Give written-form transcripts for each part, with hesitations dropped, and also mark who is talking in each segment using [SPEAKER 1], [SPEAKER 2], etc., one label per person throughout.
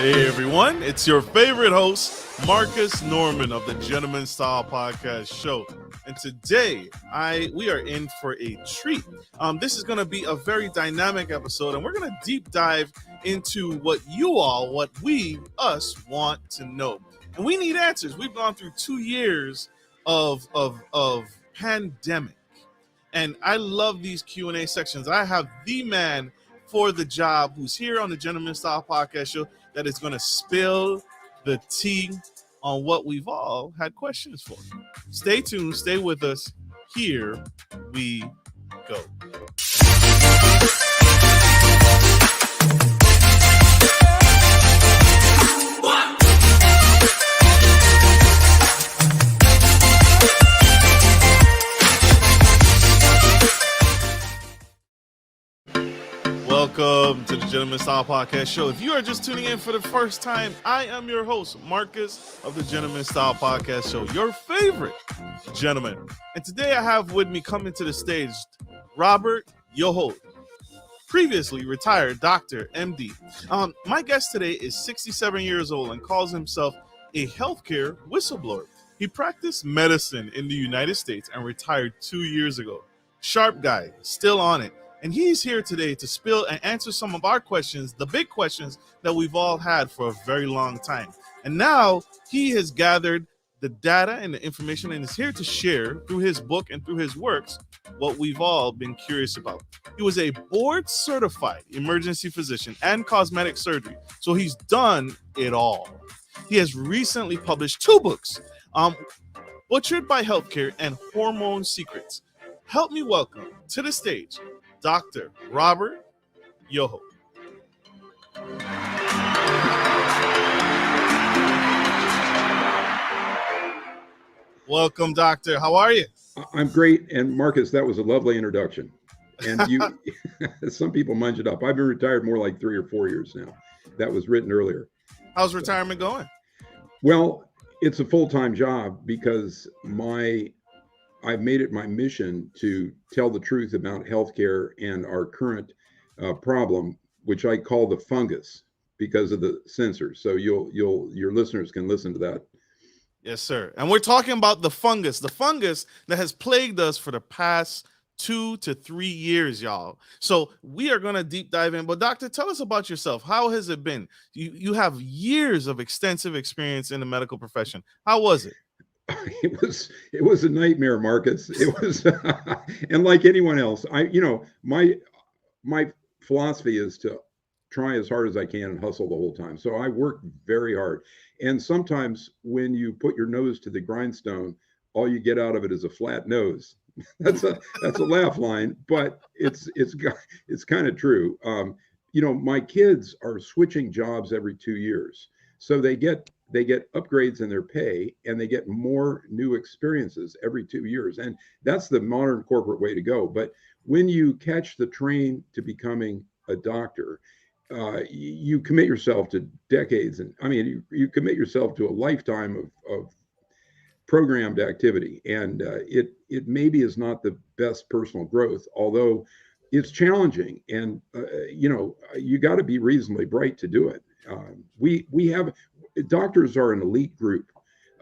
[SPEAKER 1] Hey everyone, it's your favorite host, Marcus Norman of the Gentleman Style Podcast Show. And today, we are in for a treat. This is going to be a very dynamic episode, and we're going to deep dive into what we want to know. And we need answers. We've gone through 2 years of pandemic, and I love these Q&A sections. I have the man for the job who's here on the Gentleman Style Podcast Show that is going to spill the tea on what we've all had questions for. Stay tuned. Stay with us. Here we go. Welcome to the Gentleman Style Podcast Show. If you are just tuning in for the first time, I am your host, Marcus of the Gentleman Style Podcast Show, your favorite gentleman. And today I have with me coming to the stage, Robert Yoho, previously retired doctor, MD. My guest today is 67 years old and calls himself a healthcare whistleblower. He practiced medicine in the United States and retired 2 years ago. Sharp guy, still on it. And he's here today to spill and answer some of our questions, the big questions that we've all had for a very long time. And now he has gathered the data and the information and is here to share through his book and through his works what we've all been curious about. He was a board certified emergency physician and cosmetic surgery, so he's done it all. He has recently published 2 books, Butchered by Healthcare and Hormone Secrets. Help me welcome to the stage Dr. Robert Yoho. Welcome, Doctor. How are you?
[SPEAKER 2] I'm great. And Marcus, that was a lovely introduction. And you, some people munch it up. I've been retired more like 3 or 4 years now. That was written earlier.
[SPEAKER 1] How's retirement going?
[SPEAKER 2] Well, it's a full-time job because I've made it my mission to tell the truth about healthcare and our current problem, which I call the fungus because of the censors. So your listeners can listen to that.
[SPEAKER 1] Yes, sir. And we're talking about the fungus that has plagued us for the past 2 to 3 years, y'all. So we are going to deep dive in. But doctor, tell us about yourself. How has it been? You have years of extensive experience in the medical profession. How was it?
[SPEAKER 2] It was a nightmare, Marcus. It was, and like anyone else, my philosophy is to try as hard as I can and hustle the whole time. So I work very hard. And sometimes when you put your nose to the grindstone, all you get out of it is a flat nose. That's a laugh line, but it's kind of true. My kids are switching jobs every 2 years. So they get upgrades in their pay and they get more new experiences every 2 years. And that's the modern corporate way to go. But when you catch the train to becoming a doctor, you commit yourself to decades. And you commit yourself to a lifetime of programmed activity. And it maybe is not the best personal growth, although it's challenging. And, you got to be reasonably bright to do it. We have doctors are an elite group.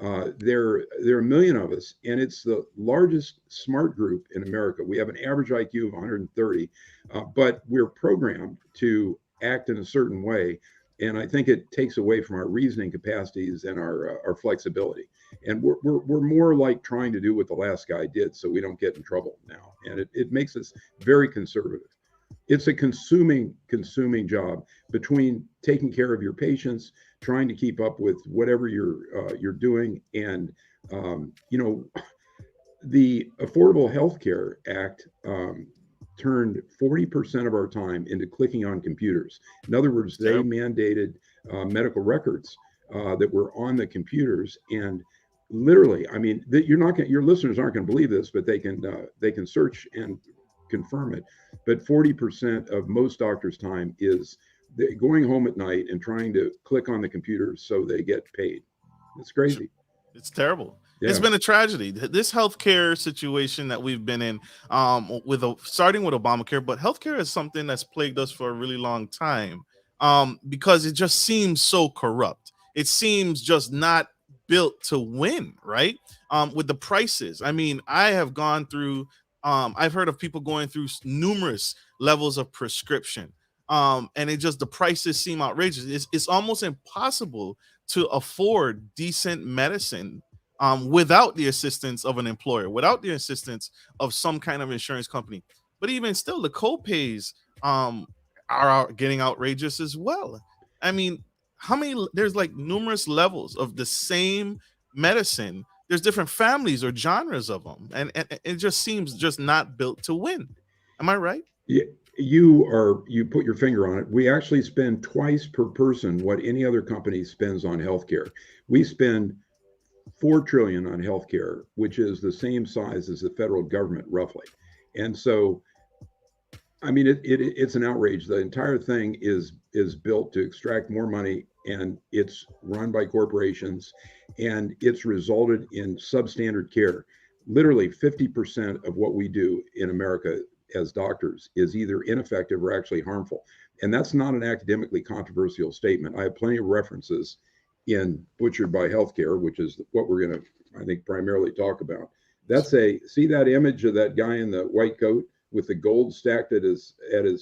[SPEAKER 2] There are 1 million of us, and it's the largest smart group in America. We have an average IQ of 130, but we're programmed to act in a certain way, and I think it takes away from our reasoning capacities and our flexibility. And we're more like trying to do what the last guy did, so we don't get in trouble now, and it makes us very conservative. It's a consuming job between taking care of your patients, trying to keep up with whatever you're doing, and the Affordable Health Care Act turned 40% of our time into clicking on computers. In other words, they mandated medical records that were on the computers, and literally, your listeners aren't going to believe this, but they can search and confirm it. But 40% of most doctors' time is going home at night and trying to click on the computers so they get paid. It's crazy.
[SPEAKER 1] It's terrible. Yeah. It's been a tragedy. This healthcare situation that we've been in, starting with Obamacare, but healthcare is something that's plagued us for a really long time. because it just seems so corrupt. It seems just not built to win, right? With the prices. I mean, I have gone through, I've heard of people going through numerous levels of prescription. And it just, the prices seem outrageous. It's almost impossible to afford decent medicine without the assistance of an employer, without the assistance of some kind of insurance company. But even still, the co-pays are getting outrageous as well. I mean, how many? There's like numerous levels of the same medicine. There's different families or genres of them, and it just seems just not built to win. Am I right?
[SPEAKER 2] Yeah, you put your finger on it. We actually spend twice per person what any other company spends on healthcare. We spend 4 trillion on healthcare, which is the same size as the federal government roughly. And so, I mean, it's an outrage. The entire thing is built to extract more money, and it's run by corporations, and it's resulted in substandard care. Literally 50% of what we do in America as doctors is either ineffective or actually harmful. And that's not an academically controversial statement. I have plenty of references in Butchered by Healthcare, which is what we're going to, I think, primarily talk about. See that image of that guy in the white coat with the gold stacked at his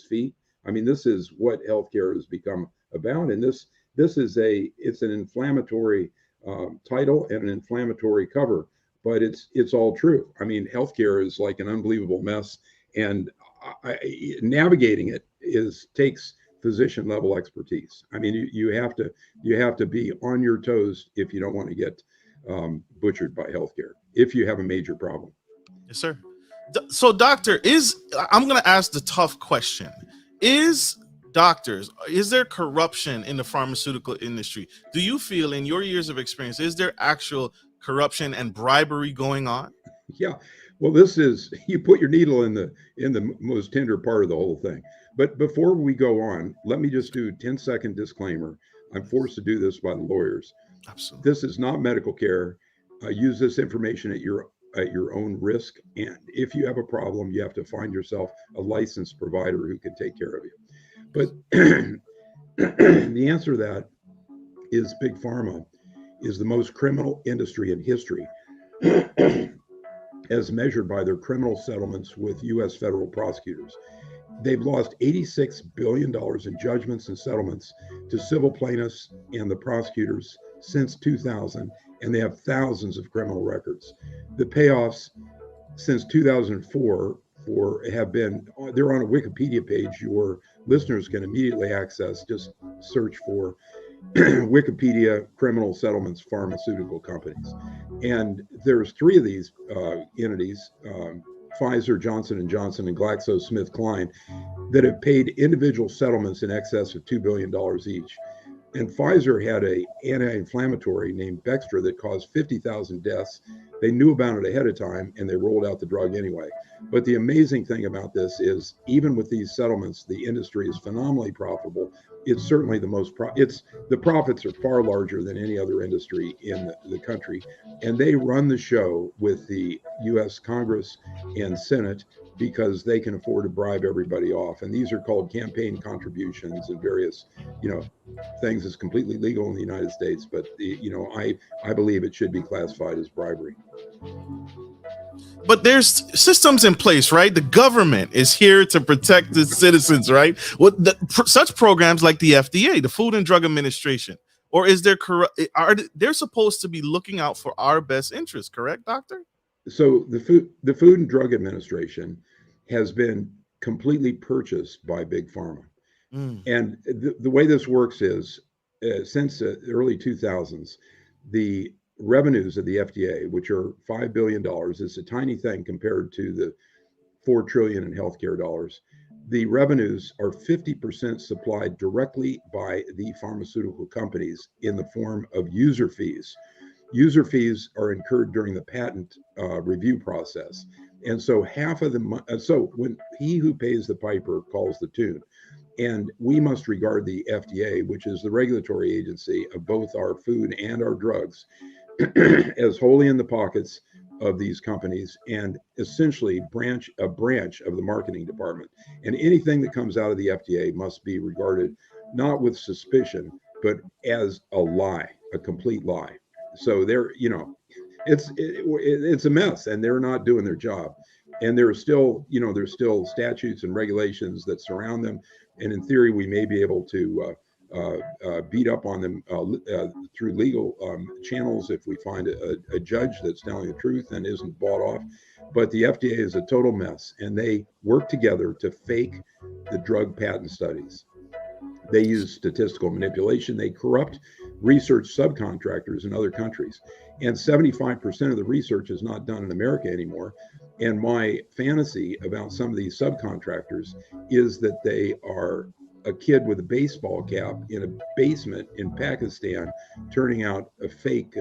[SPEAKER 2] feet? I mean, this is what healthcare has become about. And it's an inflammatory title and an inflammatory cover, but it's all true. I mean, healthcare is like an unbelievable mess, and navigating it takes physician level expertise. I mean, you have to be on your toes if you don't want to get butchered by healthcare if you have a major problem.
[SPEAKER 1] Yes, sir. So, doctor, I'm going to ask the tough question: is there corruption in the pharmaceutical industry? Do you feel, in your years of experience, is there actual corruption and bribery going on?
[SPEAKER 2] Yeah. Well, this is, you put your needle in the most tender part of the whole thing. But before we go on, let me just do a 10-second disclaimer. I'm forced to do this by the lawyers.
[SPEAKER 1] Absolutely.
[SPEAKER 2] This is not medical care. Use this information at your own risk. And if you have a problem, you have to find yourself a licensed provider who can take care of you. But the answer to that is Big Pharma is the most criminal industry in history, as measured by their criminal settlements with U.S. federal prosecutors. They've lost $86 billion in judgments and settlements to civil plaintiffs and the prosecutors since 2000, and they have thousands of criminal records. The payoffs since 2004 they're on a Wikipedia page your listeners can immediately access. Just search for Wikipedia criminal settlements pharmaceutical companies. And there's 3 of these entities, Pfizer, Johnson & Johnson, and GlaxoSmithKline, that have paid individual settlements in excess of $2 billion each. And Pfizer had an anti-inflammatory named Bextra that caused 50,000 deaths. They knew about it ahead of time, and they rolled out the drug anyway. But the amazing thing about this is, even with these settlements, the industry is phenomenally profitable. It's certainly the profits are far larger than any other industry in the country. And they run the show with the U.S. Congress and Senate because they can afford to bribe everybody off. And these are called campaign contributions and various, things. It's completely legal in the United States, but I believe it should be classified as bribery.
[SPEAKER 1] But there's systems in place, right? The government is here to protect its citizens, right? Such programs like the FDA, the Food and Drug Administration, or they're supposed to be looking out for our best interests, correct, doctor?
[SPEAKER 2] So the Food and Drug Administration has been completely purchased by Big Pharma. And the way this works is, since the early 2000s, the revenues of the FDA, which are $5 billion, is a tiny thing compared to the 4 trillion in healthcare dollars. The revenues are 50% supplied directly by the pharmaceutical companies in the form of user fees. User fees are incurred during the patent review process. And so so when he who pays the piper calls the tune. And we must regard the FDA, which is the regulatory agency of both our food and our drugs, as wholly in the pockets of these companies, and essentially a branch of the marketing department. And anything that comes out of the FDA must be regarded not with suspicion, but as a lie, a complete lie. So they're, it's a mess, and they're not doing their job. And there's still, there's still statutes and regulations that surround them. And in theory, we may be able to beat up on them through legal channels if we find a judge that's telling the truth and isn't bought off. But the FDA is a total mess, and they work together to fake the drug patent studies. They use statistical manipulation. They corrupt research subcontractors in other countries. And 75% of the research is not done in America anymore. And my fantasy about some of these subcontractors is that they are a kid with a baseball cap in a basement in Pakistan turning out a fake,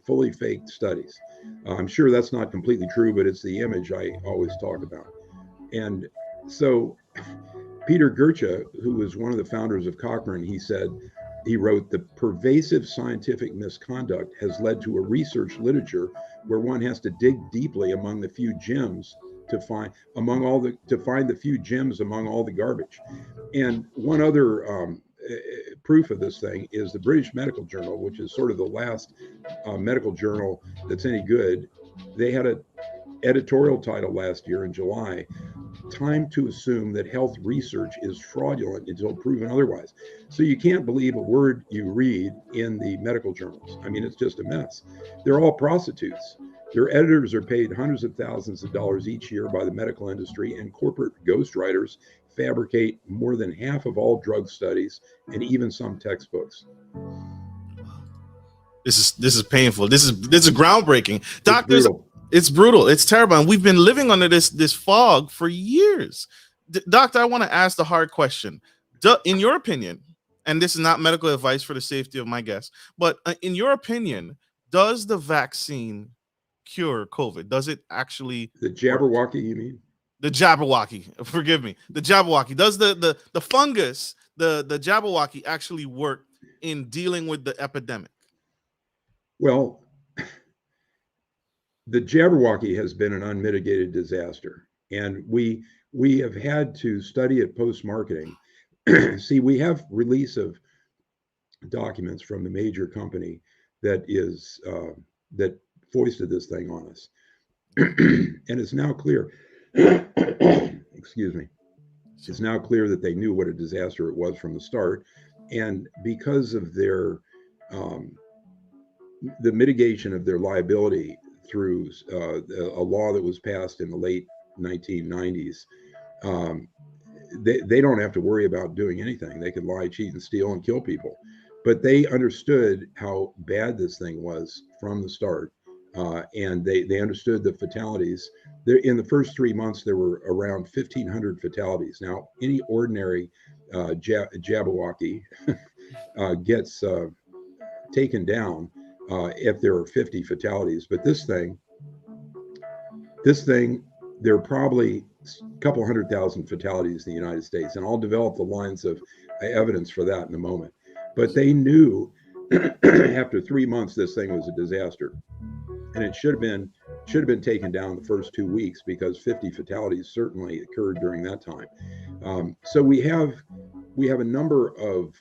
[SPEAKER 2] fully faked studies. I'm sure that's not completely true, but it's the image I always talk about. And so Peter Gertcha, who was one of the founders of Cochrane, he wrote, the pervasive scientific misconduct has led to a research literature where one has to dig deeply among the few gems to find the few gems among all the garbage. And one other proof of this thing is the British Medical Journal, which is sort of the last medical journal that's any good. They had an editorial title last year in July, "Time to Assume that Health Research is Fraudulent Until Proven Otherwise." So you can't believe a word you read in the medical journals. I mean, it's just a mess. They're all prostitutes. Their editors are paid hundreds of thousands of dollars each year by the medical industry, and corporate ghostwriters fabricate more than half of all drug studies and even some textbooks.
[SPEAKER 1] This is painful. This is groundbreaking. Doctors,
[SPEAKER 2] brutal.
[SPEAKER 1] It's brutal. It's terrible. And we've been living under this fog for years. Doctor, I want to ask the hard question. In your opinion, and this is not medical advice for the safety of my guests, but in your opinion, does the vaccine cure COVID? Does it actually
[SPEAKER 2] The Jabberwocky, you mean?
[SPEAKER 1] The Jabberwocky, forgive me. The Jabberwocky. Does the fungus, the Jabberwocky actually work in dealing with the epidemic?
[SPEAKER 2] Well, the Jabberwocky has been an unmitigated disaster, and we have had to study it post-marketing. See, we have release of documents from the major company that foisted this thing on us, and it's now clear. Excuse me. It's now clear that they knew what a disaster it was from the start, and because of their the mitigation of their liability through a law that was passed in the late 1990s, they don't have to worry about doing anything. They can lie, cheat, and steal and kill people. But they understood how bad this thing was from the start, and they understood the fatalities. In the first 3 months, there were around 1,500 fatalities. Now, any ordinary Jabberwocky gets taken down if there are 50 fatalities. But this thing, there are probably a couple 100,000 fatalities in the United States, and I'll develop the lines of evidence for that in a moment. But they knew after 3 months this thing was a disaster, and it should have been taken down the first 2 weeks, because 50 fatalities certainly occurred during that time. So we have a number of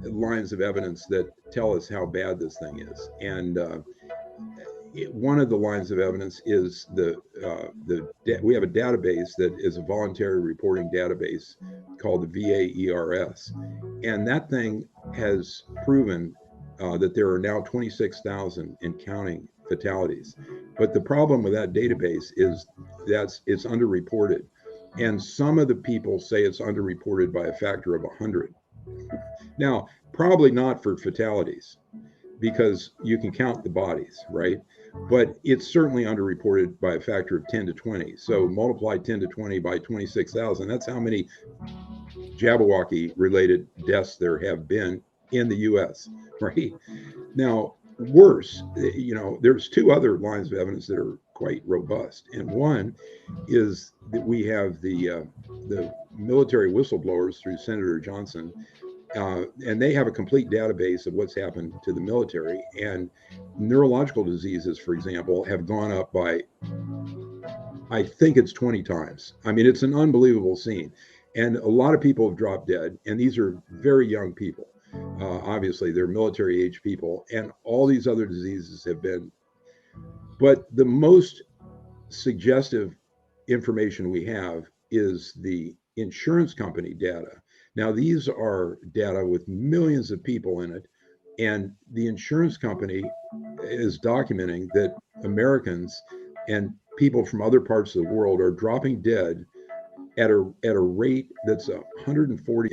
[SPEAKER 2] lines of evidence that tell us how bad this thing is, and one of the lines of evidence is we have a database that is a voluntary reporting database called the VAERS, and that thing has proven that there are now 26,000 and counting fatalities. But the problem with that database is that it's underreported, and some of the people say it's underreported by a factor of 100. Now, probably not for fatalities, because you can count the bodies, right? But it's certainly underreported by a factor of 10 to 20. So multiply 10 to 20 by 26,000. That's how many Jabberwocky related deaths there have been in the US, right? Now, worse, there's two other lines of evidence that are quite robust. And one is that we have the military whistleblowers through Senator Johnson, and they have a complete database of what's happened to the military. And neurological diseases, for example, have gone up by, I think it's 20 times. I mean, it's an unbelievable scene. And a lot of people have dropped dead, and these are very young people. Obviously, they're military age people, and all these other diseases have been. But the most suggestive information we have is the insurance company data. Now, these are data with millions of people in it, and the insurance company is documenting that Americans and people from other parts of the world are dropping dead at a rate that's 140.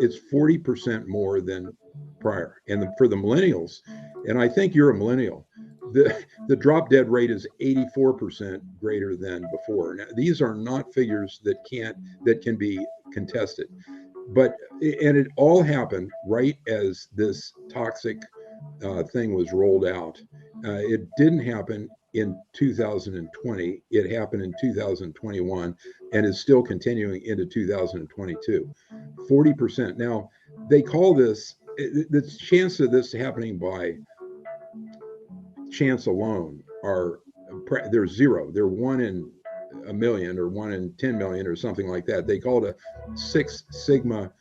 [SPEAKER 2] It's 40% more than prior. And for the millennials, and I think you're a millennial, the drop dead rate is 84% greater than before. Now, these are not figures that can be contested. But it all happened right as this toxic thing was rolled out. It didn't happen in 2020. It happened in 2021 and is still continuing into 2022. 40%. Now, they call this, the chance of this happening by chance alone they're zero. They're 1 in a million or 1 in 10 million or something like that. They call it a 6 sigma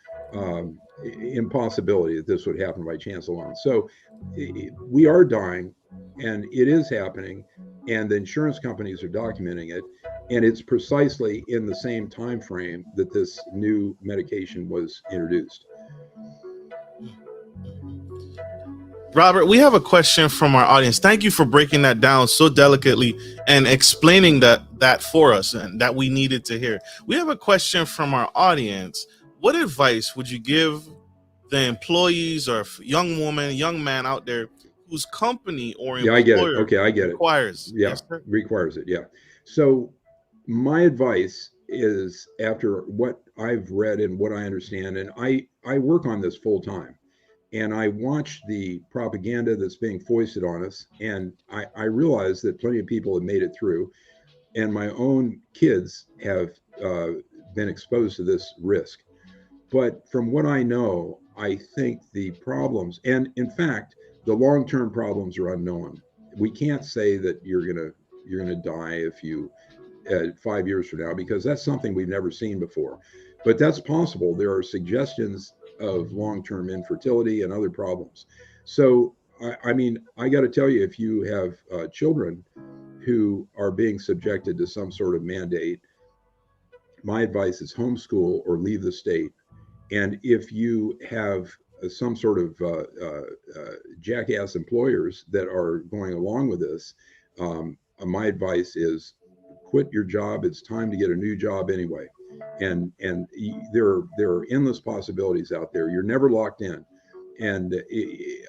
[SPEAKER 2] impossibility that this would happen by chance alone. So we are dying, and it is happening, and the insurance companies are documenting it, and it's precisely in the same time frame that this new medication was introduced.
[SPEAKER 1] Robert, we have a question from our audience. Thank you for breaking that down so delicately and explaining that for us and that we needed to hear. We have a question from our audience. What advice would you give the employees or young woman, young man out there whose company or employer
[SPEAKER 2] I get it. Okay, I get
[SPEAKER 1] requires
[SPEAKER 2] it. Yeah,
[SPEAKER 1] yes,
[SPEAKER 2] requires it. Yeah. So my advice is, after what I've read and what I understand, and I work on this full time, and I watch the propaganda that's being foisted on us, and I realize that plenty of people have made it through, and my own kids have been exposed to this risk. But from what I know, I think the problems, and in fact, the long-term problems are unknown. We can't say that you're gonna die if you 5 years from now, because that's something we've never seen before. But that's possible. There are suggestions of long-term infertility and other problems. So, I mean, I got to tell you, if you have children who are being subjected to some sort of mandate, my advice is homeschool or leave the state. And if you have some sort of jackass employers that are going along with this, my advice is quit your job. It's time to get a new job anyway. And there are endless possibilities out there. You're never locked in. And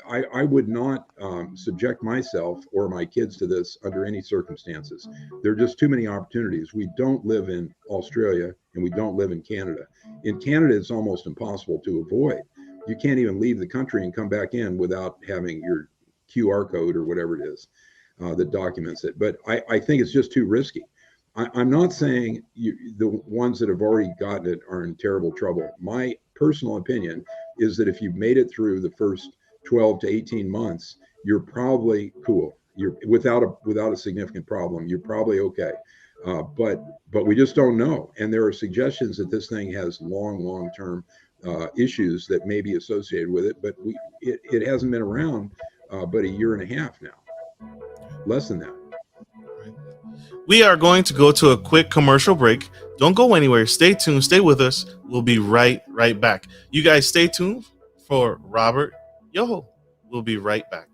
[SPEAKER 2] I would not subject myself or my kids to this under any circumstances. There are just too many opportunities. We don't live in Australia, and we don't live in Canada. In Canada, it's almost impossible to avoid. You can't even leave the country and come back in without having your QR code or whatever it is that documents it. But I think it's just too risky. I'm not saying the ones that have already gotten it are in terrible trouble. My personal opinion is that if you've made it through the first 12 to 18 months, you're probably cool. You're without a significant problem. You're probably okay. But we just don't know. And there are suggestions that this thing has long-term issues that may be associated with it. But it hasn't been around but a year and a half now, less than that.
[SPEAKER 1] We are going to go to a quick commercial break. Don't go anywhere. Stay tuned. Stay with us. We'll be right back. You guys stay tuned for Robert Yoho. We'll be right back.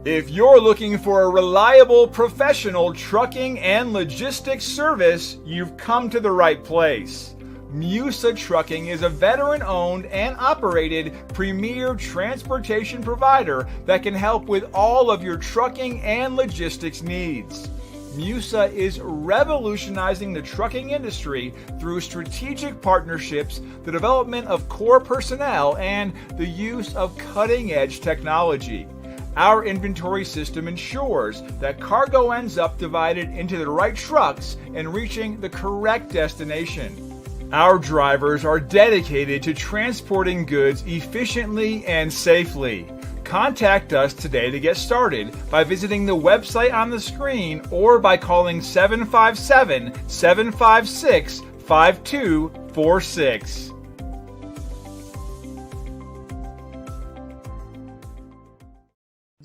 [SPEAKER 3] If you're looking for a reliable professional trucking and logistics service, you've come to the right place. Musa Trucking is a veteran-owned and operated premier transportation provider that can help with all of your trucking and logistics needs. Musa is revolutionizing the trucking industry through strategic partnerships, the development of core personnel, and the use of cutting-edge technology. Our inventory system ensures that cargo ends up divided into the right trucks and reaching the correct destination. Our drivers are dedicated to transporting goods efficiently and safely. Contact us today to get started by visiting the website on the screen or by calling 757-756 5246.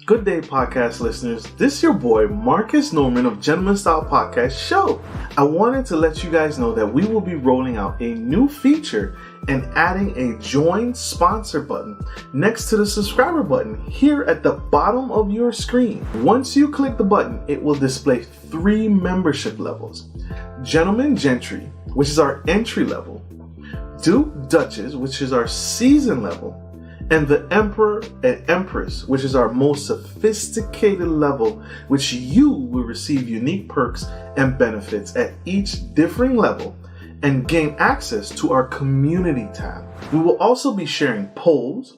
[SPEAKER 1] Good day, podcast listeners. This is your boy, Marcus Norman of Gentleman Style Podcast Show. I wanted to let you guys know that we will be rolling out a new feature and adding a join sponsor button next to the subscriber button here at the bottom of your screen. Once you click the button, it will display 3 membership levels. Gentleman Gentry, which is our entry level, Duke Duchess, which is our season level, and the Emperor and Empress, which is our most sophisticated level, which you will receive unique perks and benefits at each differing level and gain access to our community tab. We will also be sharing polls,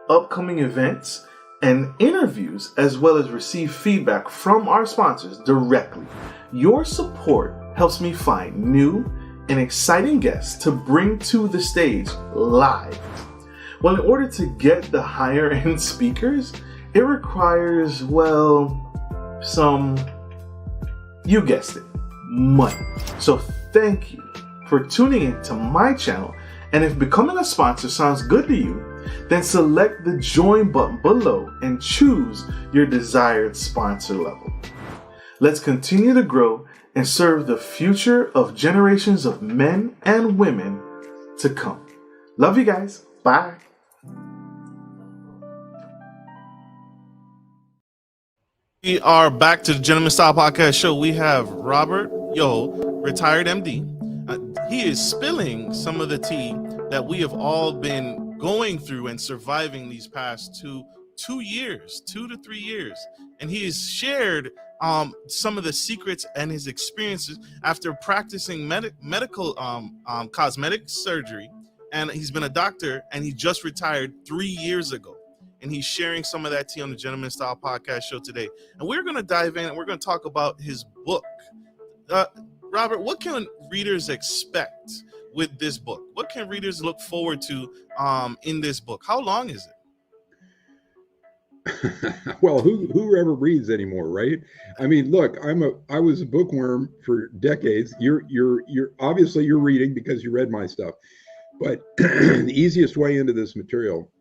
[SPEAKER 1] upcoming events, and interviews, as well as receive feedback from our sponsors directly. Your support helps me find new and exciting guests to bring to the stage live. Well, in order to get the higher end speakers, it requires, you guessed it, money. So thank you for tuning in to my channel. And if becoming a sponsor sounds good to you, then select the join button below and choose your desired sponsor level. Let's continue to grow and serve the future of generations of men and women to come. Love you guys. Bye. We are back to the Gentleman Style Podcast Show. We have Robert Yoho, retired MD. He is spilling some of the tea that we have all been going through and surviving these past 2 to 3 years. And he has shared some of the secrets and his experiences after practicing medical cosmetic surgery. And he's been a doctor, and he just retired 3 years ago. And he's sharing some of that tea on the Gentleman Style Podcast Show today. And we're going to dive in and we're going to talk about his book. Robert, what can readers expect with this book? What can readers look forward to in this book? How long is
[SPEAKER 2] it? Well, who ever reads anymore, right? I mean, look, I was a bookworm for decades. You're obviously you're reading because you read my stuff. But the easiest way into this material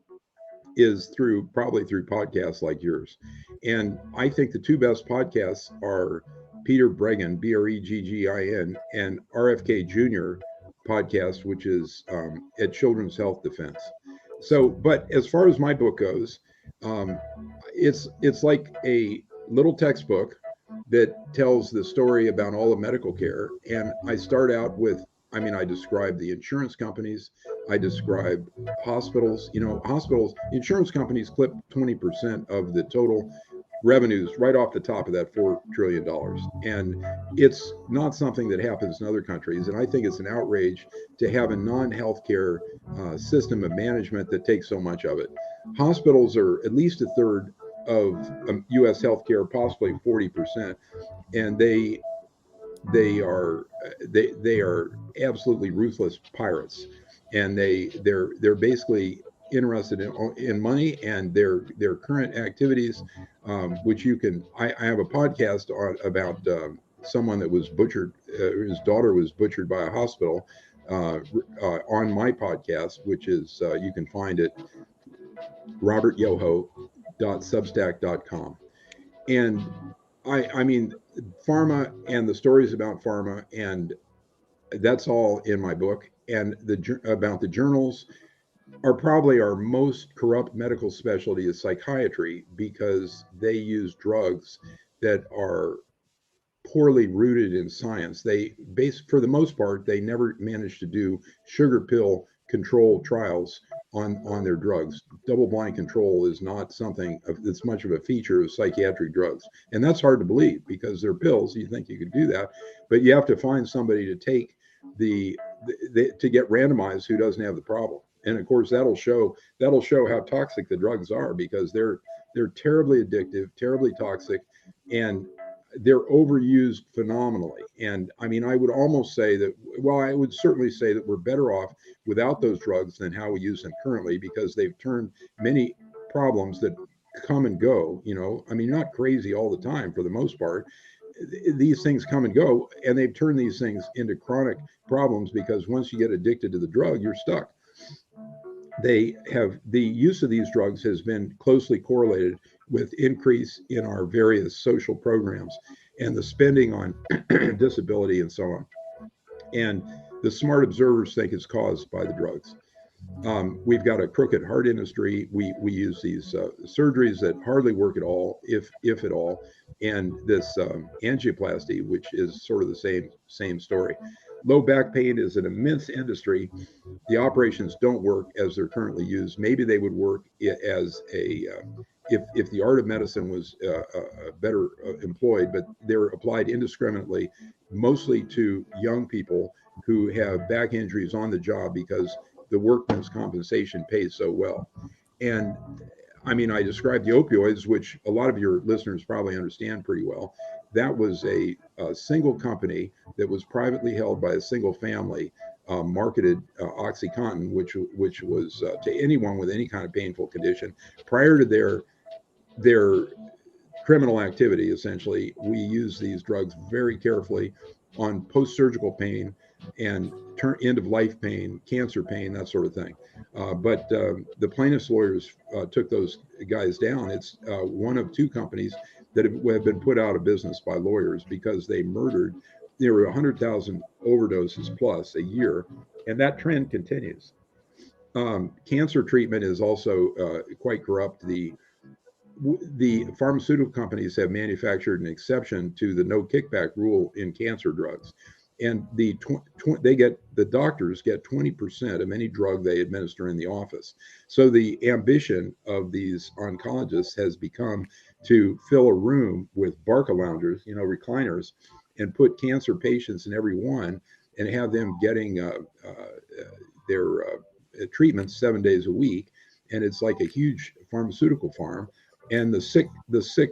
[SPEAKER 2] is probably through podcasts like yours. And I think the 2 best podcasts are Peter Breggin, Breggin, and RFK Jr. podcast, which is at Children's Health Defense. So, but as far as my book goes, it's like a little textbook that tells the story about all of medical care. And I start out with, I describe the insurance companies. I describe hospitals. Hospitals, insurance companies clip 20% of the total revenues right off the top of that $4 trillion. And it's not something that happens in other countries. And I think it's an outrage to have a non-healthcare system of management that takes so much of it. Hospitals are at least a third of U.S. healthcare, possibly 40%. And they are absolutely ruthless pirates, and they're basically interested in money and their current activities, which you can. I have a podcast about someone that was butchered. His daughter was butchered by a hospital on my podcast, which is you can find it robertyoho.substack.com. And I mean, Pharma and the stories about Pharma, and that's all in my book. And about the journals are probably our most corrupt medical specialty is psychiatry, because they use drugs that are poorly rooted in science. For the most part, they never managed to do sugar pill controlled trials on their drugs. Double-blind control is not something that's much of a feature of psychiatric drugs. And that's hard to believe, because they're pills. You think you could do that, but you have to find somebody to take to get randomized who doesn't have the problem. And of course, that'll show how toxic the drugs are, because they're terribly addictive, terribly toxic, and they're overused phenomenally. And I mean, I would almost say that, well, I would certainly say that we're better off without those drugs than how we use them currently, because they've turned many problems that come and go, I mean, not crazy all the time for the most part. these things come and go, and they've turned these things into chronic problems because once you get addicted to the drug, you're stuck. The use of these drugs has been closely correlated with increase in our various social programs and the spending on disability and so on. And the smart observers think it's caused by the drugs. We've got a crooked heart industry. We use these surgeries that hardly work at all, if at all, and this angioplasty, which is sort of the same story. Low back pain is an immense industry. The operations don't work as they're currently used. Maybe they would work as if the art of medicine was better employed, but they're applied indiscriminately, mostly to young people who have back injuries on the job because the workman's compensation pays so well. And I mean, I described the opioids, which a lot of your listeners probably understand pretty well. That was a single company that was privately held by a single family, marketed OxyContin, which was to anyone with any kind of painful condition. Prior to their criminal activity, essentially, we use these drugs very carefully on post-surgical pain and end-of-life pain, cancer pain, that sort of thing. But the plaintiffs' lawyers took those guys down. It's one of two companies that have been put out of business by lawyers because they murdered. There were 100,000 overdoses plus a year, and that trend continues. Cancer treatment is also quite corrupt. The pharmaceutical companies have manufactured an exception to the no kickback rule in cancer drugs. And the doctors get 20% of any drug they administer in the office. So the ambition of these oncologists has become to fill a room with Barca loungers, recliners, and put cancer patients in every one and have them getting their treatments 7 days a week. And it's like a huge pharmaceutical farm. And the sick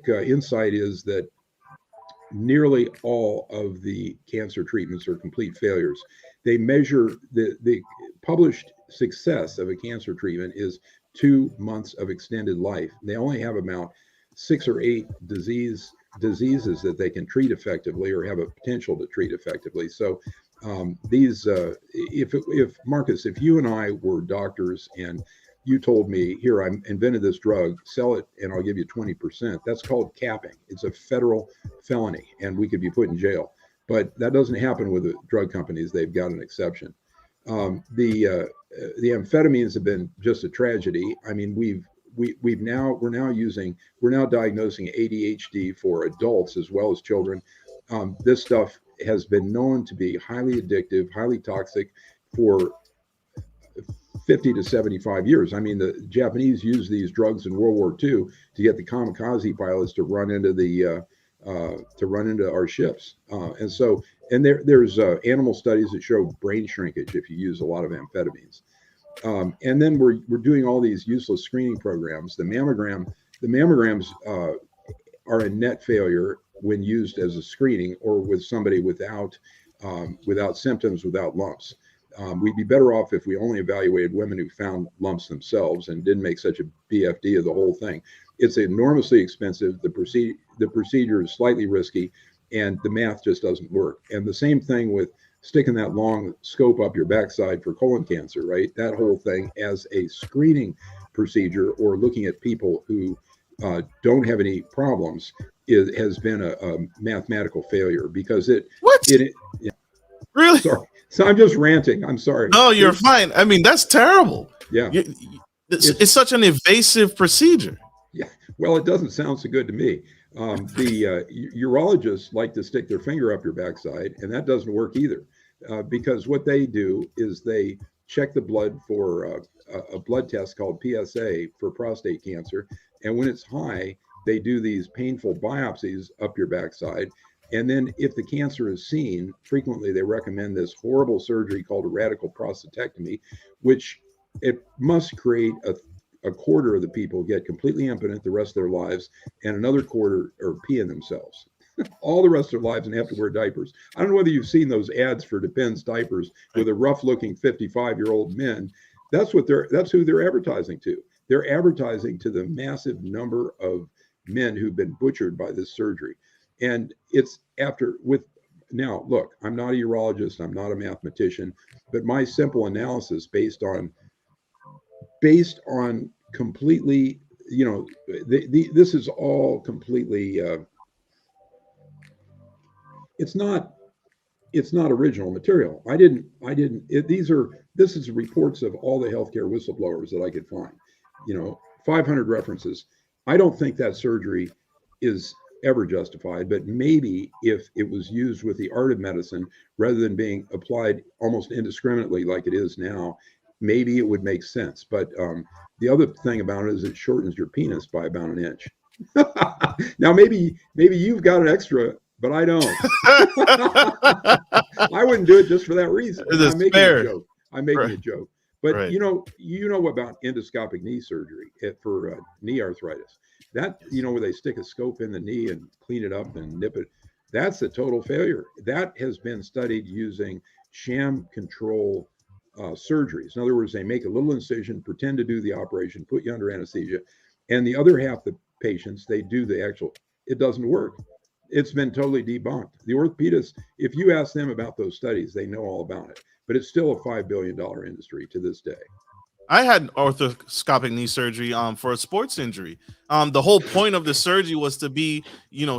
[SPEAKER 2] insight is that nearly all of the cancer treatments are complete failures. They measure the published success of a cancer treatment is 2 months of extended life. They only have about 6 or 8 diseases that they can treat effectively or have a potential to treat effectively. So if Marcus, if you and I were doctors and you told me, here, I invented this drug, sell it, and I'll give you 20%. That's called capping. It's a federal felony, and we could be put in jail. But that doesn't happen with the drug companies. They've got an exception. The amphetamines have been just a tragedy. I mean, we're now diagnosing ADHD for adults as well as children. This stuff has been known to be highly addictive, highly toxic for 50 to 75 years. I mean, the Japanese used these drugs in World War II to get the kamikaze pilots to run into our ships. And there's animal studies that show brain shrinkage if you use a lot of amphetamines. And then we're doing all these useless screening programs. The mammograms are a net failure when used as a screening or with somebody without symptoms, without lumps. We'd be better off if we only evaluated women who found lumps themselves and didn't make such a BFD of the whole thing. It's enormously expensive. The procedure is slightly risky, and the math just doesn't work. And the same thing with sticking that long scope up your backside for colon cancer, right? That whole thing as a screening procedure or looking at people who don't have any problems has been a mathematical failure because yeah.
[SPEAKER 1] Really?
[SPEAKER 2] Sorry. So I'm just ranting. I'm sorry.
[SPEAKER 1] No, you're fine. I mean, that's terrible.
[SPEAKER 2] Yeah.
[SPEAKER 1] It's such an invasive procedure.
[SPEAKER 2] Yeah. Well, it doesn't sound so good to me. The urologists like to stick their finger up your backside, and that doesn't work either because what they do is they check the blood for a blood test called PSA for prostate cancer. And when it's high, they do these painful biopsies up your backside. And then if the cancer is seen, frequently they recommend this horrible surgery called a radical prostatectomy, which it must create a quarter of the people get completely impotent the rest of their lives, and another quarter are peeing themselves all the rest of their lives and have to wear diapers. I don't know whether you've seen those ads for Depends diapers with a rough-looking 55-year-old men. That's who they're advertising to. They're advertising to the massive number of men who've been butchered by this surgery. And it's after with now, look, I'm not a urologist, I'm not a mathematician, but my simple analysis based on completely, this is all completely, it's not original material. This is reports of all the healthcare whistleblowers that I could find, 500 references. I don't think that surgery is ever justified, but maybe if it was used with the art of medicine rather than being applied almost indiscriminately like it is now, maybe it would make sense. But the other thing about it is it shortens your penis by about an inch. Now, maybe you've got an extra, but I don't. I wouldn't do it just for that reason. I'm making a joke. A joke. But you know about endoscopic knee surgery for knee arthritis. That, where they stick a scope in the knee and clean it up and nip it. That's a total failure. That has been studied using sham control surgeries. In other words, they make a little incision, pretend to do the operation, put you under anesthesia, and the other half the patients, they do the actual. It doesn't work. It's been totally debunked. The orthopedists, if you ask them about those studies, they know all about it. But it's still a $5 billion industry to this day.
[SPEAKER 1] I had arthroscopic knee surgery for a sports injury. The whole point of the surgery was to be,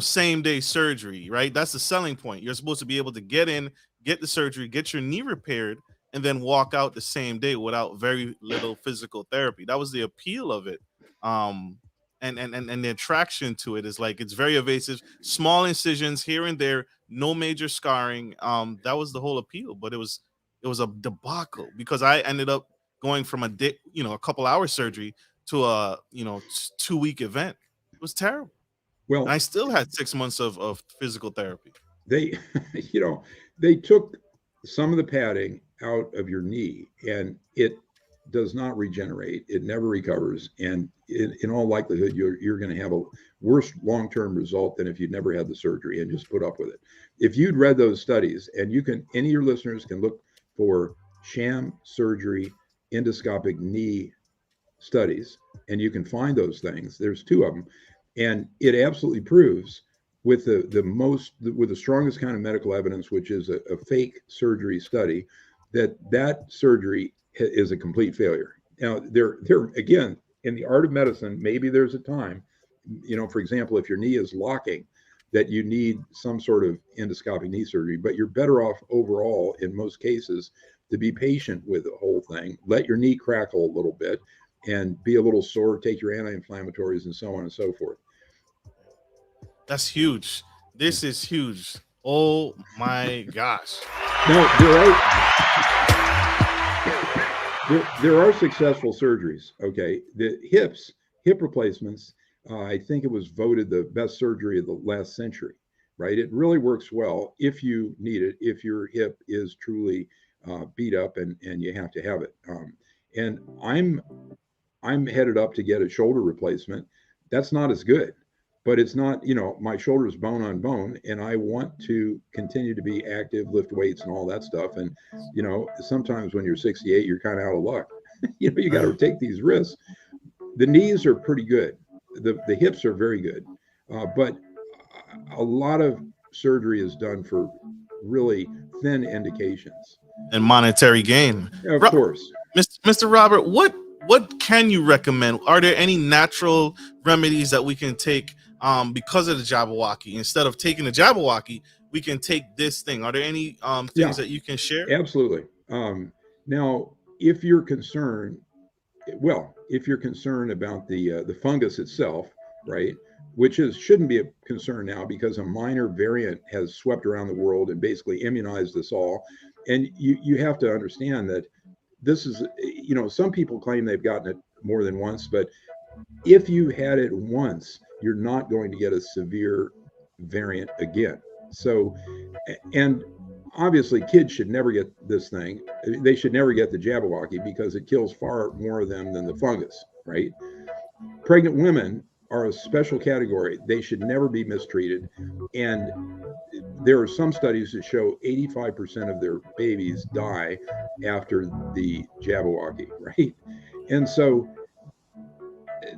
[SPEAKER 1] same day surgery, right? That's the selling point. You're supposed to be able to get in, get the surgery, get your knee repaired, and then walk out the same day without very little physical therapy. That was the appeal of it. And the attraction to it is like it's very evasive, small incisions here and there, no major scarring. That was the whole appeal, but it was a debacle because I ended up going from a day, a couple hour surgery to a 2-week event. It was terrible.
[SPEAKER 2] Well,
[SPEAKER 1] and I still had 6 months of physical therapy.
[SPEAKER 2] They they took some of the padding out of your knee, and it does not regenerate. It never recovers, and in all likelihood, you're going to have a worse long-term result than if you'd never had the surgery and just put up with it. If you'd read those studies, and any of your listeners can look for sham surgery endoscopic knee studies, and you can find those things. There's 2 of them, and it absolutely proves with the strongest kind of medical evidence, which is a fake surgery study, that surgery is a complete failure. Now, there again, in the art of medicine, maybe there's a time, for example, if your knee is locking, that you need some sort of endoscopic knee surgery, but you're better off overall in most cases to be patient with the whole thing, let your knee crackle a little bit and be a little sore, take your anti-inflammatories and so on and so forth.
[SPEAKER 1] That's huge. This is huge. Oh my gosh.
[SPEAKER 2] Now, there are successful surgeries. Okay. The hip replacements, I think it was voted the best surgery of the last century, right? It really works well if you need it, if your hip is truly beat up and you have to have it. And I'm headed up to get a shoulder replacement. That's not as good, but it's not, my shoulder is bone on bone, and I want to continue to be active, lift weights and all that stuff. And, sometimes when you're 68, you're kind of out of luck. You got to take these risks. The knees are pretty good. The hips are very good. But a lot of surgery is done for really thin indications.
[SPEAKER 1] And monetary gain.
[SPEAKER 2] Of course.
[SPEAKER 1] Mr. Robert, what can you recommend? Are there any natural remedies that we can take because of the Jabberwocky? Instead of taking the Jabberwocky, we can take this thing. Are there any things that you can share?
[SPEAKER 2] Absolutely. Now, if you're concerned about the fungus itself, right, which shouldn't be a concern now because a minor variant has swept around the world and basically immunized us all. And you have to understand that this is, some people claim they've gotten it more than once, but if you had it once, you're not going to get a severe variant again. So, and obviously kids should never get this thing. They should never get the Jabberwocky because it kills far more of them than the fungus, right? Pregnant women are a special category. They should never be mistreated. And there are some studies that show 85% of their babies die after the Jabberwocky, right? And so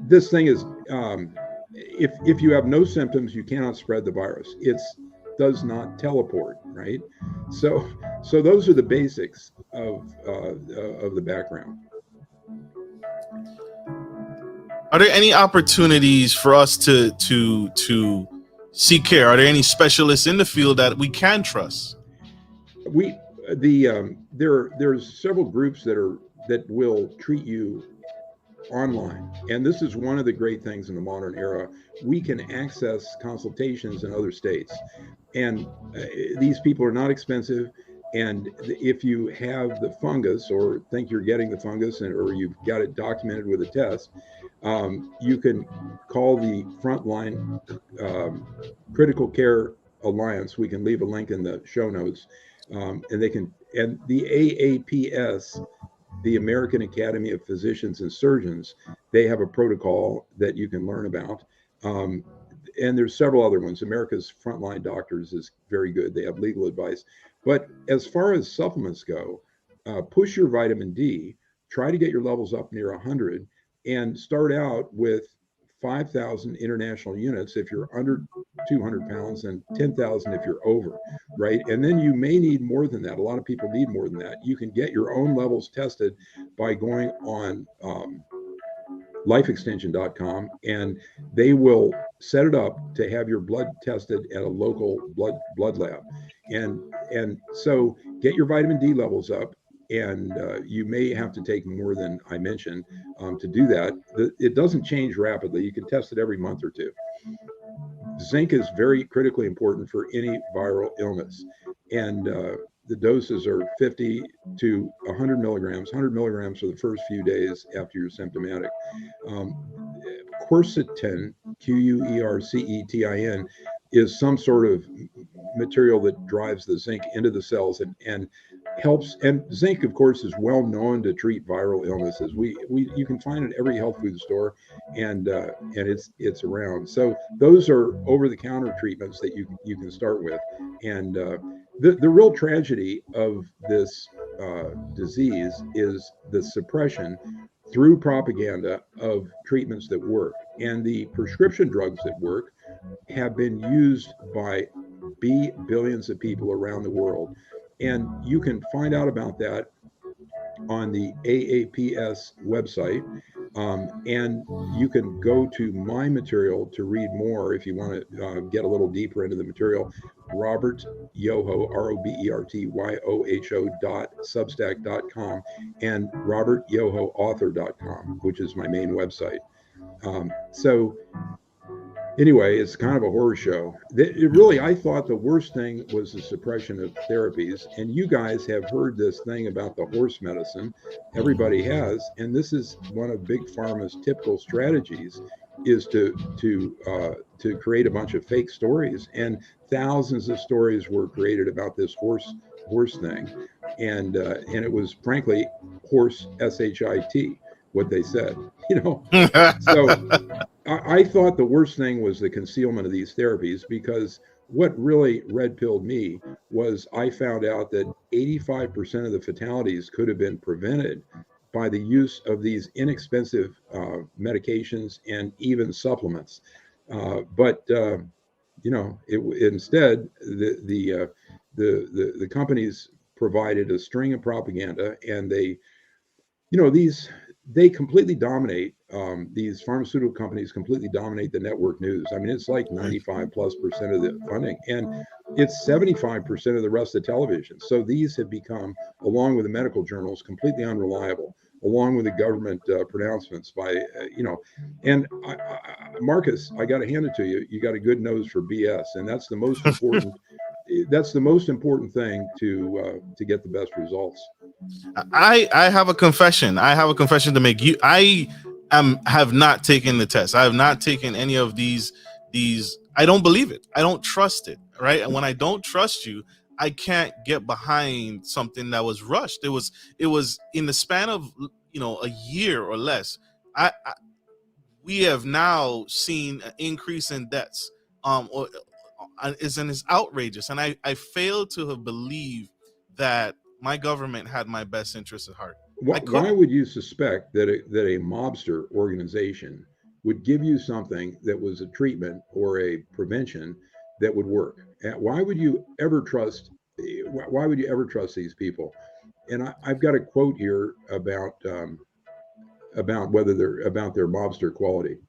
[SPEAKER 2] this thing is, if you have no symptoms, you cannot spread the virus. It does not teleport, right? So those are the basics of the background.
[SPEAKER 1] Are there any opportunities for us to seek care? Are there any specialists in the field that we can trust?
[SPEAKER 2] There's several groups that will treat you online, and this is one of the great things in the modern era. We can access consultations in other states, and these people are not expensive. And if you have the fungus or think you're getting the fungus, or you've got it documented with a test, you can call the Frontline Critical Care Alliance. We can leave a link in the show notes, and the AAPS, the American Academy of Physicians and Surgeons, they have a protocol that you can learn about. And there's several other ones. America's Frontline Doctors is very good. They have legal advice. But as far as supplements go, push your vitamin D, try to get your levels up near 100, and start out with 5,000 international units if you're under 200 pounds, and 10,000 if you're over, right? And then you may need more than that. A lot of people need more than that. You can get your own levels tested by going on lifeextension.com, and they will set it up to have your blood tested at a local blood lab. And so get your vitamin D levels up, and you may have to take more than I mentioned to do that. It doesn't change rapidly. You can test it every month or two. Zinc is very critically important for any viral illness, and the doses are 50 to 100 milligrams. 100 milligrams for the first few days after you're symptomatic. Quercetin, Quercetin, is some sort of material that drives the zinc into the cells and helps. And zinc, of course, is well known to treat viral illnesses. You can find it at every health food store, and it's around. So those are over-the-counter treatments that you can start with. And the real tragedy of this disease is the suppression through propaganda of treatments that work. And the prescription drugs that work have been used by billions of people around the world. And you can find out about that on the AAPS website. And you can go to my material to read more if you want to get a little deeper into the material. Robert Yoho, RobertYoho.substack.com, and RobertYohoAuthor.com, which is my main website. So anyway, it's kind of a horror show. I thought the worst thing was the suppression of therapies. And you guys have heard this thing about the horse medicine. Everybody has. And this is one of Big Pharma's typical strategies, is to create a bunch of fake stories. And thousands of stories were created about this horse thing. And it was, frankly, horse, SHIT, what they said, So I thought the worst thing was the concealment of these therapies, because what really red-pilled me was I found out that 85% of the fatalities could have been prevented by the use of these inexpensive medications and even supplements. But instead, the companies provided a string of propaganda, and they completely dominate. These pharmaceutical companies completely dominate the network news. I mean, it's like 95+% of the funding, and it's 75% of the rest of television. So these have become, along with the medical journals, completely unreliable, along with the government pronouncements by, and Marcus, I got to hand it to you. You got a good nose for BS, and that's the most important. That's the most important thing to get the best results.
[SPEAKER 1] I have a confession. I have a confession to make. I have not taken the test. I have not taken any of these. I don't believe it. I don't trust it. Right. And when I don't trust you, I can't get behind something that was rushed. It was in the span of a year or less. We have now seen an increase in deaths. It's outrageous, and I fail to have believed that my government had my best interest at heart.
[SPEAKER 2] Why would you suspect that a mobster organization would give you something that was a treatment or a prevention that would work. Why would you ever trust? Why would you ever trust these people? And I've got a quote here about whether they're about their mobster quality.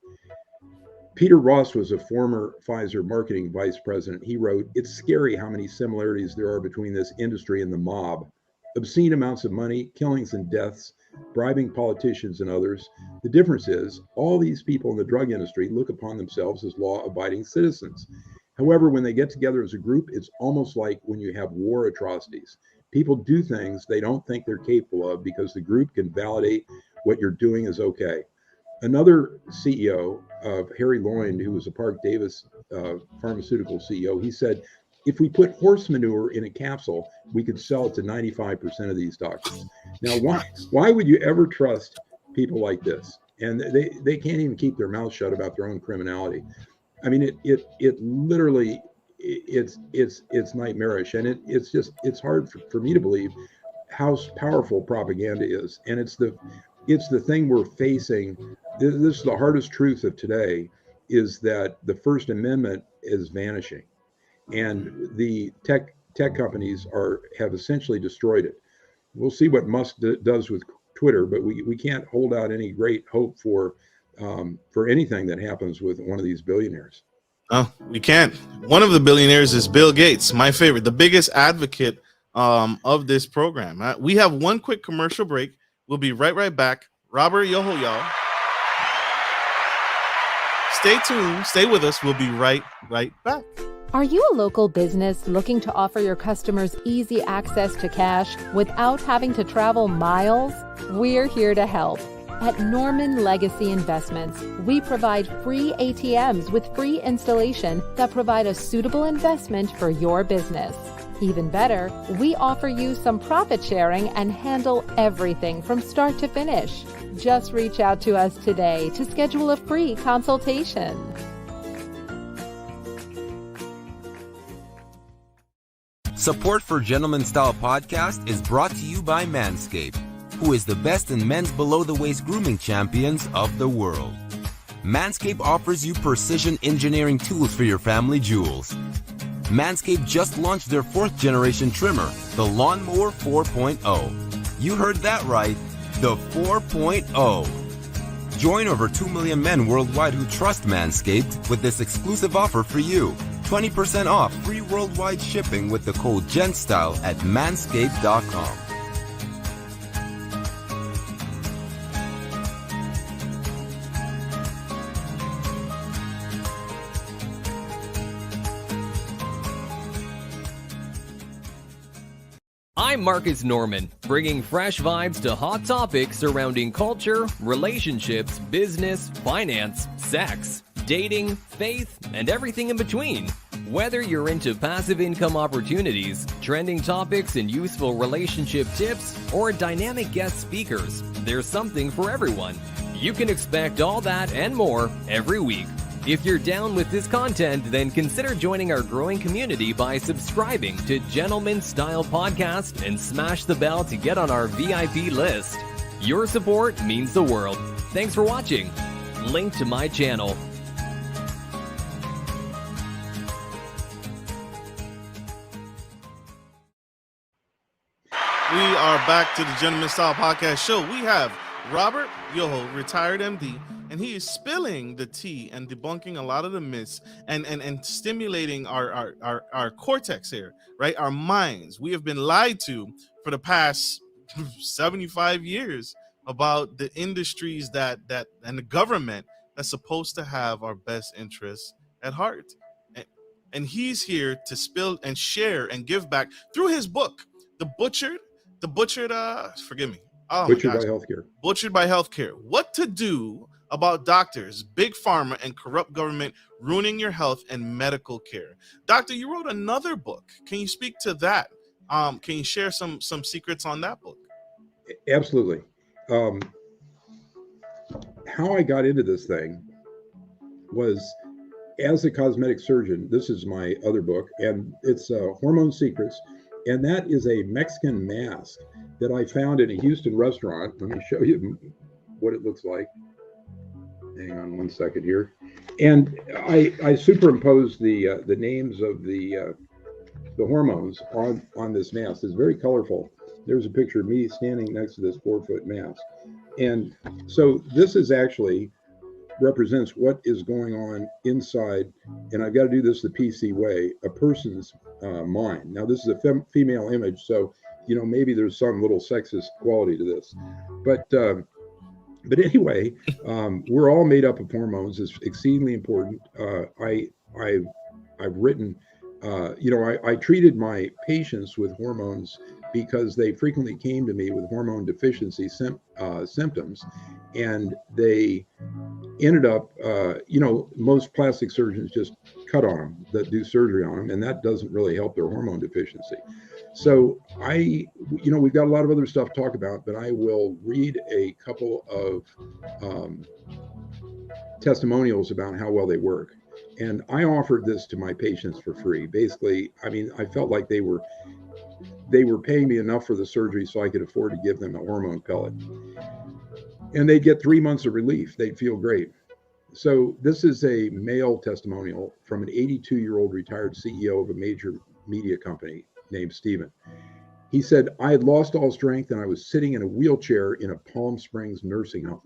[SPEAKER 2] Peter Ross was a former Pfizer marketing vice president. He wrote, "It's scary how many similarities there are between this industry and the mob. Obscene amounts of money, killings and deaths, bribing politicians and others. The difference is all these people in the drug industry look upon themselves as law-abiding citizens. However, when they get together as a group, it's almost like when you have war atrocities. People do things they don't think they're capable of because the group can validate what you're doing is okay." Another CEO of Harry Lloyd, who was a Park Davis Pharmaceutical CEO, he said, "If we put horse manure in a capsule, we could sell it to 95% of these doctors." Now, why would you ever trust people like this? And they can't even keep their mouths shut about their own criminality. I mean, it literally, it's nightmarish, and it's hard for me to believe how powerful propaganda is, and it's the thing we're facing. This is the hardest truth of today, is that the First Amendment is vanishing, and the tech companies have essentially destroyed it. We'll see what Musk does with Twitter, but we can't hold out any great hope for anything that happens with one of these billionaires.
[SPEAKER 1] Oh, we can't. One of the billionaires is Bill Gates, my favorite, the biggest advocate of this program. We have one quick commercial break. We'll be right back. Robert, Yoho, y'all. Stay tuned. Stay with us. We'll be right back.
[SPEAKER 4] Are you a local business looking to offer your customers easy access to cash without having to travel miles? We're here to help. At Norman Legacy Investments, we provide free ATMs with free installation that provide a suitable investment for your business. Even better, we offer you some profit sharing and handle everything from start to finish. Just reach out to us today to schedule a free consultation.
[SPEAKER 5] Support for Gentleman Style Podcast is brought to you by Manscaped, who is the best in men's below-the-waist grooming champions of the world. Manscaped offers you precision engineering tools for your family jewels. Manscaped just launched their 4th generation trimmer, the Lawnmower 4.0. You heard that right, the 4.0. Join over 2 million men worldwide who trust Manscaped with this exclusive offer for you. 20% off free worldwide shipping with the code GENTSTYLE at manscaped.com.
[SPEAKER 6] I'm Marcus Norman, bringing fresh vibes to hot topics surrounding culture, relationships, business, finance, sex, dating, faith, and everything in between. Whether you're into passive income opportunities, trending topics and useful relationship tips, or dynamic guest speakers, there's something for everyone. You can expect all that and more every week. If you're down with this content, then consider joining our growing community by subscribing to Gentleman Style Podcast and smash the bell to get on our VIP list. Your support means the world. Thanks for watching. Link to my channel.
[SPEAKER 1] We are back to the Gentleman Style Podcast show. We have Robert Yoho, retired MD, and he is spilling the tea and debunking a lot of the myths and stimulating our cortex here, right? Our minds. We have been lied to for the past 75 years about the industries that and the government that's supposed to have our best interests at heart. And he's here to spill and share and give back through his book, The Butchered, forgive me. Oh,
[SPEAKER 2] Butchered by Healthcare.
[SPEAKER 1] Butchered by Healthcare. What to do about doctors, big pharma, and corrupt government ruining your health and medical care. Doctor, you wrote another book. Can you speak to that? Can you share some secrets on that book?
[SPEAKER 2] Absolutely. How I got into this thing was as a cosmetic surgeon. This is my other book, and it's Hormone Secrets. And that is a Mexican mask that I found in a Houston restaurant. Let me show you what it looks like. Hang on one second here. And I superimposed the names of the hormones on this mask. It's very colorful. There's a picture of me standing next to this 4-foot mask. And so this is actually represents what is going on inside, and I've got to do this the PC way, a person's mind. Now, this is a female image, so, maybe there's some little sexist quality to this. But anyway, we're all made up of hormones. It's exceedingly important. I've written, I treated my patients with hormones because they frequently came to me with hormone deficiency symptoms, and they ended up, most plastic surgeons just cut on them, that do surgery on them, and that doesn't really help their hormone deficiency. So we've got a lot of other stuff to talk about, but I will read a couple of testimonials about how well they work. And I offered this to my patients for free. Basically, I felt like they were paying me enough for the surgery so I could afford to give them a hormone pellet. And they'd get 3 months of relief. They'd feel great. So this is a male testimonial from an 82-year-old retired CEO of a major media company named Stephen. He said, "I had lost all strength and I was sitting in a wheelchair in a Palm Springs nursing home.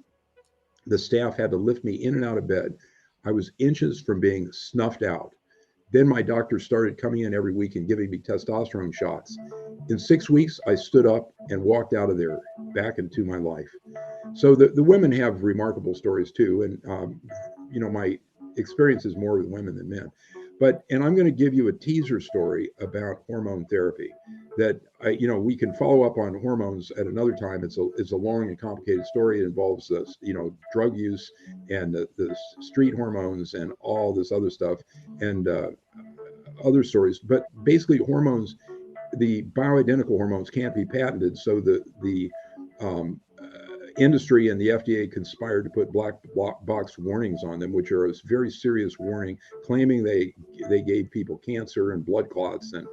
[SPEAKER 2] The staff had to lift me in and out of bed. I was inches from being snuffed out. Then my doctor started coming in every week and giving me testosterone shots. In 6 weeks, I stood up and walked out of there, back into my life." So the women have remarkable stories too. And, my experience is more with women than men. And I'm going to give you a teaser story about hormone therapy that we can follow up on hormones at another time. It's a long and complicated story. It involves drug use and the street hormones and all this other stuff and other stories. But basically, hormones, the bioidentical hormones, can't be patented. So the industry and the FDA conspired to put black box warnings on them, which are a very serious warning, claiming they gave people cancer and blood clots and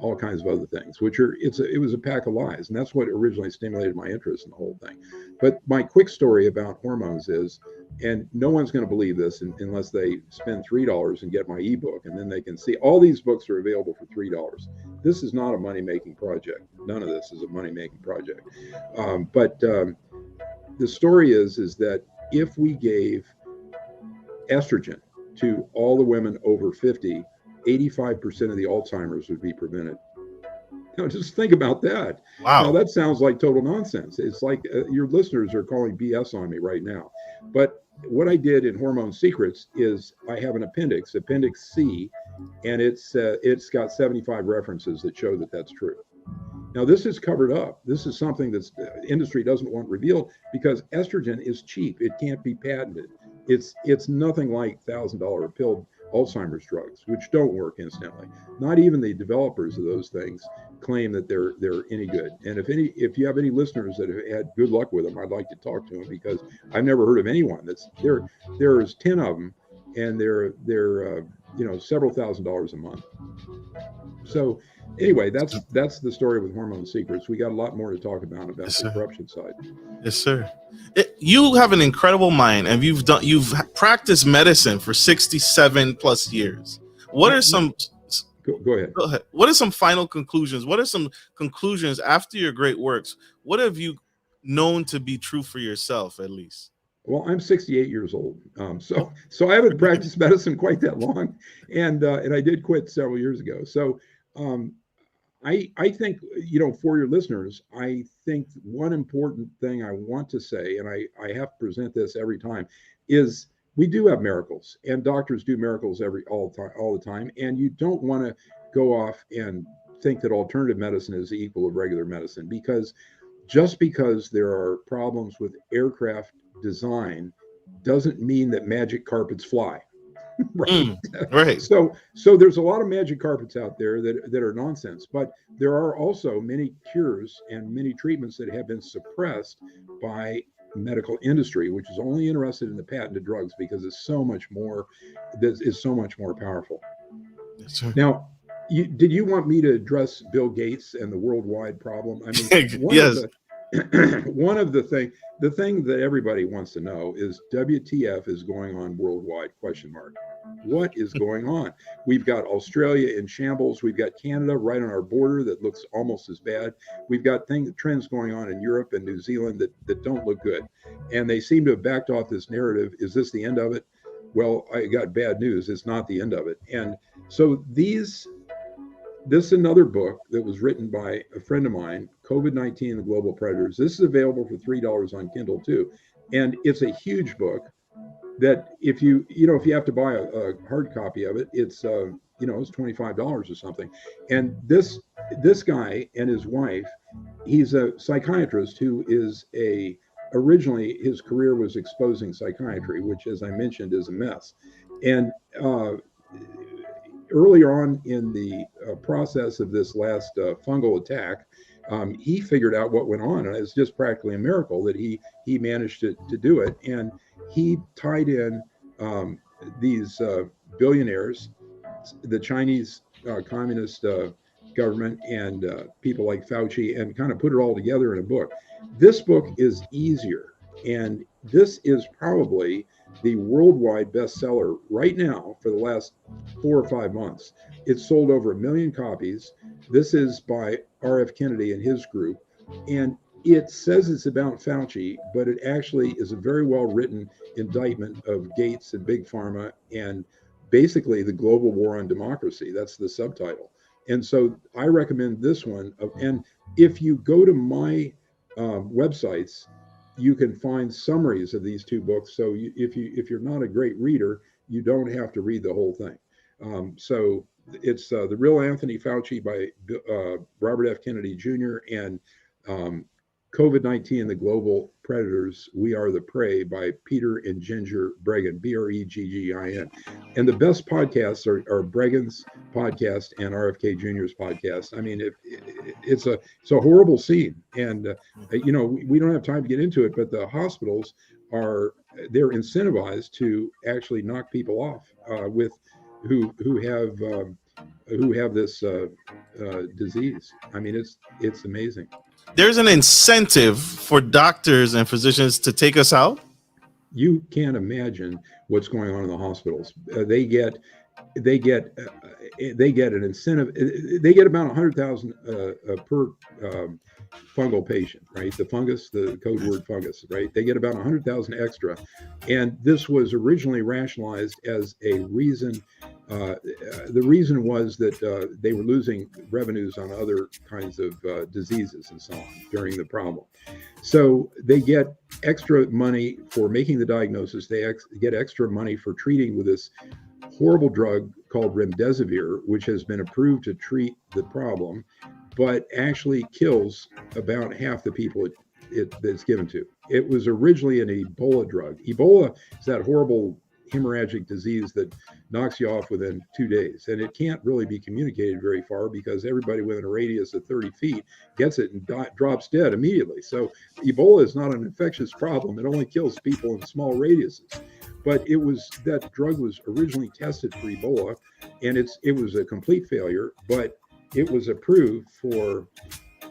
[SPEAKER 2] all kinds of other things, it was a pack of lies. And that's what originally stimulated my interest in the whole thing. But my quick story about hormones is, and no one's going to believe this unless they spend $3 and get my ebook, and then they can see all these books are available for $3. This is not a money-making project. None of this is a money-making project. The story is that if we gave estrogen to all the women over 50, 85% of the Alzheimer's would be prevented. Now, just think about that.
[SPEAKER 1] Wow.
[SPEAKER 2] Now, that sounds like total nonsense. It's like your listeners are calling BS on me right now. But what I did in Hormone Secrets is I have an Appendix C, and it's got 75 references that show that that's true. Now, this is covered up. This is something that the industry doesn't want revealed because estrogen is cheap. It can't be patented. It's nothing like $1,000 pill Alzheimer's drugs, which don't work instantly. Not even the developers of those things claim that they're any good. And if you have any listeners that have had good luck with them, I'd like to talk to them because I've never heard of anyone there's 10 of them, and they're several $1,000s a month. So anyway, that's the story with Hormone Secrets. We got a lot more to talk about
[SPEAKER 1] Yes,
[SPEAKER 2] the
[SPEAKER 1] sir.
[SPEAKER 2] corruption side.
[SPEAKER 1] Yes, sir. You have an incredible mind, and you've practiced medicine for 67 plus years. What are some?
[SPEAKER 2] Go ahead.
[SPEAKER 1] Go ahead. What are some final conclusions? What are some conclusions after your great works? What have you known to be true for yourself, at least?
[SPEAKER 2] Well, I'm 68 years old, so I haven't practiced medicine quite that long, and I did quit several years ago. So I think, for your listeners, I think one important thing I want to say, and I have to present this every time, is we do have miracles, and doctors do miracles all the time, and you don't want to go off and think that alternative medicine is equal to regular medicine, because just because there are problems with aircraft design doesn't mean that magic carpets fly. Right.
[SPEAKER 1] Right.
[SPEAKER 2] So there's a lot of magic carpets out there that are nonsense, but there are also many cures and many treatments that have been suppressed by medical industry, which is only interested in the patented drugs because it's so much more powerful.
[SPEAKER 1] Yes, sir.
[SPEAKER 2] Now, did you want me to address Bill Gates and the worldwide problem? I mean,
[SPEAKER 1] Yes.
[SPEAKER 2] one of the things, the thing that everybody wants to know is WTF is going on worldwide, ? What is going on? We've got Australia in shambles. We've got Canada right on our border that looks almost as bad. We've got trends going on in Europe and New Zealand that don't look good. And they seem to have backed off this narrative. Is this the end of it? Well, I got bad news. It's not the end of it. And so this is another book that was written by a friend of mine, COVID-19 and the Global Predators. This is available for $3 on Kindle too. And it's a huge book that if you have to buy a hard copy of it, it's $25 or something. And this guy and his wife, he's a psychiatrist who is originally his career was exposing psychiatry, which, as I mentioned, is a mess. And earlier on in the process of this last fungal attack, he figured out what went on, and it's just practically a miracle that he managed to do it. And he tied in these billionaires, the Chinese communist government, and people like Fauci, and kind of put it all together in a book. This book is easier, and this is probably the worldwide bestseller right now for the last 4 or 5 months. It's sold over 1 million copies. This is by R.F. Kennedy and his group, and it says it's about Fauci, but it actually is a very well-written indictment of Gates and Big Pharma and basically the global war on democracy. That's the subtitle. And so I recommend this one. And if you go to my websites, you can find summaries of these two books. So if you're not a great reader, you don't have to read the whole thing. So it's The Real Anthony Fauci by Robert F. Kennedy Jr. and COVID-19 and the Global Predators, We Are the Prey by Peter and Ginger Breggin, Breggin. And the best podcasts are Breggin's podcast and RFK Jr.'s podcast. I mean, it's a horrible scene. And, we don't have time to get into it, but the hospitals they're incentivized to actually knock people off who have this disease. I mean, it's amazing.
[SPEAKER 1] There's an incentive for doctors and physicians to take us out.
[SPEAKER 2] You can't imagine what's going on in the hospitals. They get an incentive. They get about 100,000 per fungal patient, right? The fungus, the code word fungus, right? They get about 100,000 extra, and this was originally rationalized as a reason. The reason was that they were losing revenues on other kinds of diseases and so on during the problem. So they get extra money for making the diagnosis. They get extra money for treating with this horrible drug called remdesivir, which has been approved to treat the problem, but actually kills about half the people it's given to. It was originally an Ebola drug. Ebola is that horrible hemorrhagic disease that knocks you off within 2 days. And it can't really be communicated very far because everybody within a radius of 30 feet gets it and drops dead immediately. So Ebola is not an infectious problem. It only kills people in small radiuses. But that drug was originally tested for Ebola, and it was a complete failure, but it was approved for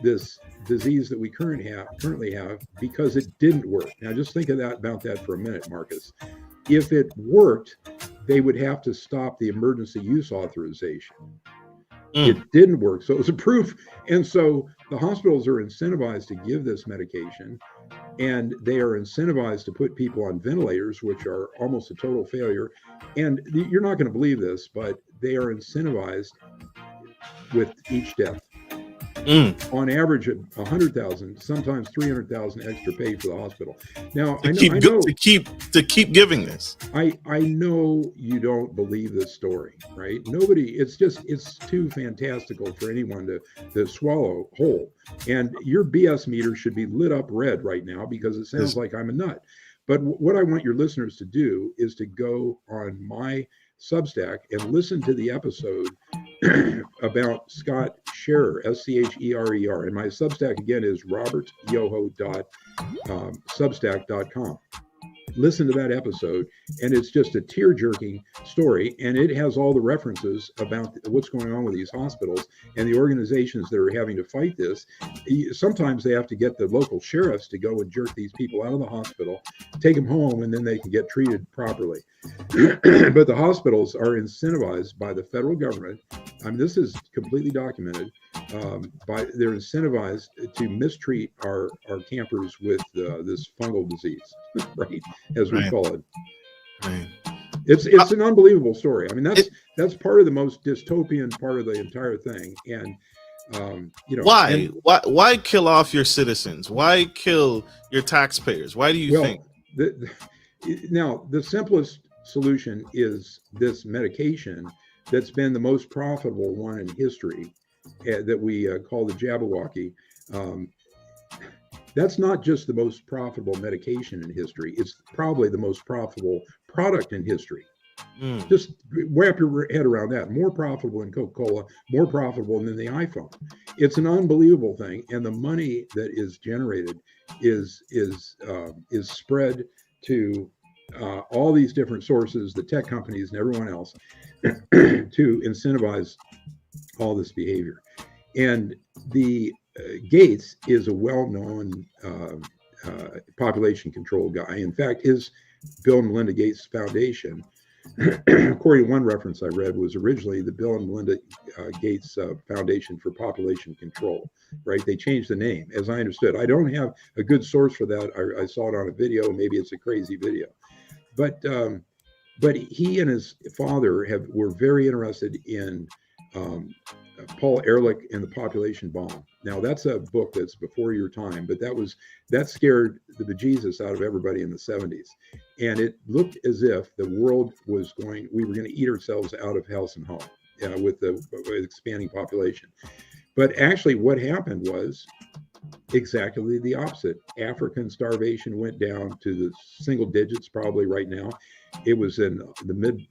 [SPEAKER 2] this disease that we currently have because it didn't work. Now just think about that for a minute, Marcus. If it worked, they would have to stop the emergency use authorization. It didn't work, so it was approved. And so the hospitals are incentivized to give this medication, and they are incentivized to put people on ventilators, which are almost a total failure. And you're not going to believe this, but they are incentivized with each death. On average, 100,000, sometimes 300,000 extra paid for the hospital. Now, I know
[SPEAKER 1] to keep giving this.
[SPEAKER 2] I know you don't believe this story, right? It's too fantastical for anyone to swallow whole. And your BS meter should be lit up red right now because it sounds like I'm a nut. But what I want your listeners to do is to go on my Substack and listen to the episode about Scott Scherer, Scherer. And my Substack again is robertyoho.substack.com. listen to that episode, and it's just a tear-jerking story, and it has all the references about what's going on with these hospitals and the organizations that are having to fight this. Sometimes they have to get the local sheriffs to go and jerk these people out of the hospital, take them home, and then they can get treated properly. But the hospitals are incentivized by the federal government. I mean, this is completely documented. They're incentivized to mistreat our campers with this fungal disease, right, as we call it.
[SPEAKER 1] Right.
[SPEAKER 2] It's an unbelievable story. I mean, that's part of the most dystopian part of the entire thing. And
[SPEAKER 1] why kill off your citizens? Why kill your taxpayers? Why do you think?
[SPEAKER 2] Now, the simplest solution is this medication that's been the most profitable one in history, that we call the Jabberwocky. That's not just the most profitable medication in history. It's probably the most profitable product in history. Just wrap your head around that. More profitable than Coca-Cola, more profitable than the iPhone. It's an unbelievable thing. And the money that is generated is spread to all these different sources, the tech companies and everyone else, to incentivize all this behavior. And the Gates is a well-known population control guy. In fact, his Bill and Melinda Gates Foundation, according to one reference I read, was originally the Bill and Melinda Gates Foundation for Population Control, right? They changed the name, as I understood. I don't have a good source for that. I saw it on a video. Maybe it's a crazy video. But he and his father were very interested in Paul Ehrlich and the population bomb. Now, that's a book that's before your time, but that scared the bejesus out of everybody in the 70s. And it looked as if the world we were going to eat ourselves out of house and home with the expanding population. But actually what happened was exactly the opposite. African starvation went down to the single digits probably right now. It was in the mid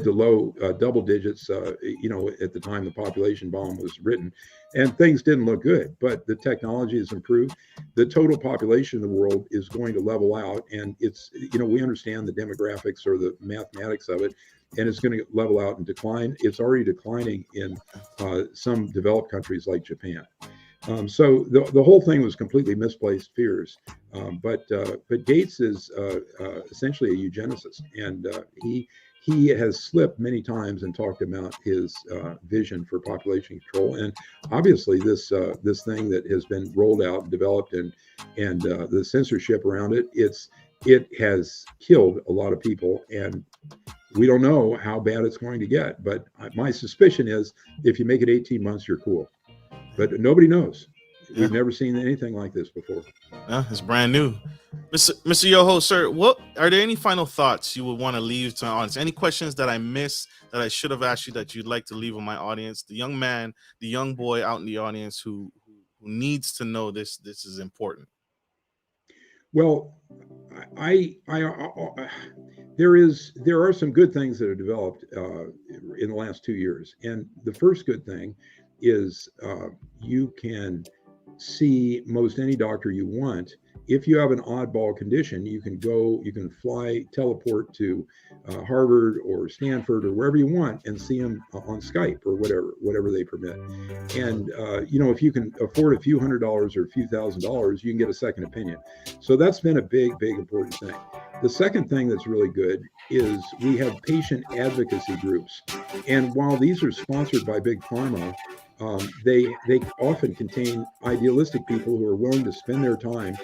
[SPEAKER 2] to low double digits, at the time the population bomb was written, and things didn't look good. But the technology has improved. The total population of the world is going to level out, and it's, we understand the demographics or the mathematics of it, and it's going to level out and decline. It's already declining in some developed countries like Japan. So the whole thing was completely misplaced fears. But Gates is essentially a eugenicist, and he has slipped many times and talked about his vision for population control. And obviously, this thing that has been rolled out and developed, and the censorship around it, it has killed a lot of people, and we don't know how bad it's going to get. But my suspicion is, if you make it 18 months, you're cool. But nobody knows. Yeah. We've never seen anything like this before.
[SPEAKER 1] Yeah, it's brand new. Mr. Yoho, sir, what are there any final thoughts you would want to leave to our audience? Any questions that I missed that I should have asked you that you'd like to leave with my audience? The young man, the young boy out in the audience who needs to know this is important.
[SPEAKER 2] Well, there are some good things that have developed in the last 2 years. And the first good thing is you can see most any doctor you want. If you have an oddball condition, you can teleport to Harvard or Stanford or wherever you want and see them on Skype or whatever they permit. And, if you can afford a few $100s or a few $1,000s, you can get a second opinion. So that's been a big important thing. The second thing that's really good is we have patient advocacy groups. And while these are sponsored by Big Pharma, they often contain idealistic people who are willing to spend their time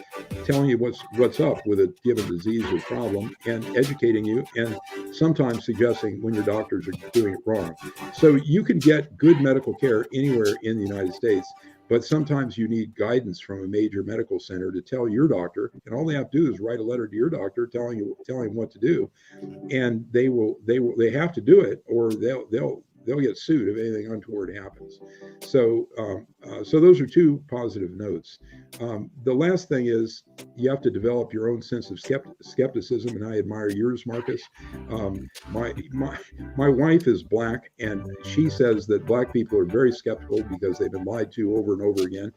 [SPEAKER 2] telling you what's up with a given disease or problem and educating you, and sometimes suggesting when your doctors are doing it wrong. So you can get good medical care anywhere in the United States, but sometimes you need guidance from a major medical center to tell your doctor, and all they have to do is write a letter to your doctor telling him what to do, and they have to do it, or they'll get sued if anything untoward happens. So those are two positive notes. The last thing is you have to develop your own sense of skepticism, and I admire yours, Marcus. My wife is Black, and she says that Black people are very skeptical because they've been lied to over and over again.